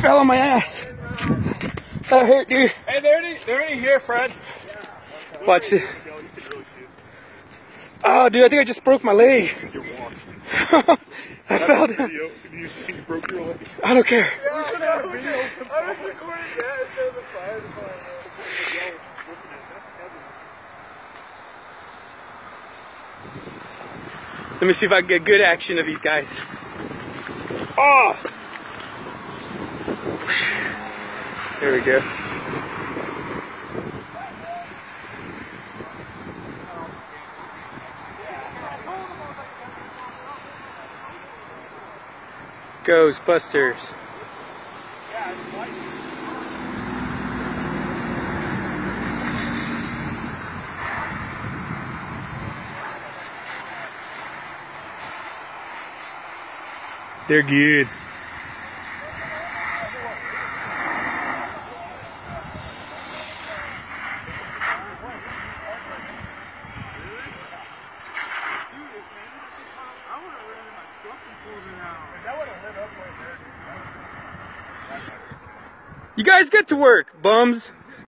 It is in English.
fell on my ass. That hurt, dude. Hey, they're already here, Fred. Watch it. Oh, dude, I think I just broke my leg. I fell down. You broke your leg. I don't care. Let me see if I can get good action of these guys. Oh! There we go. Ghostbusters. They're good. You guys get to work, bums.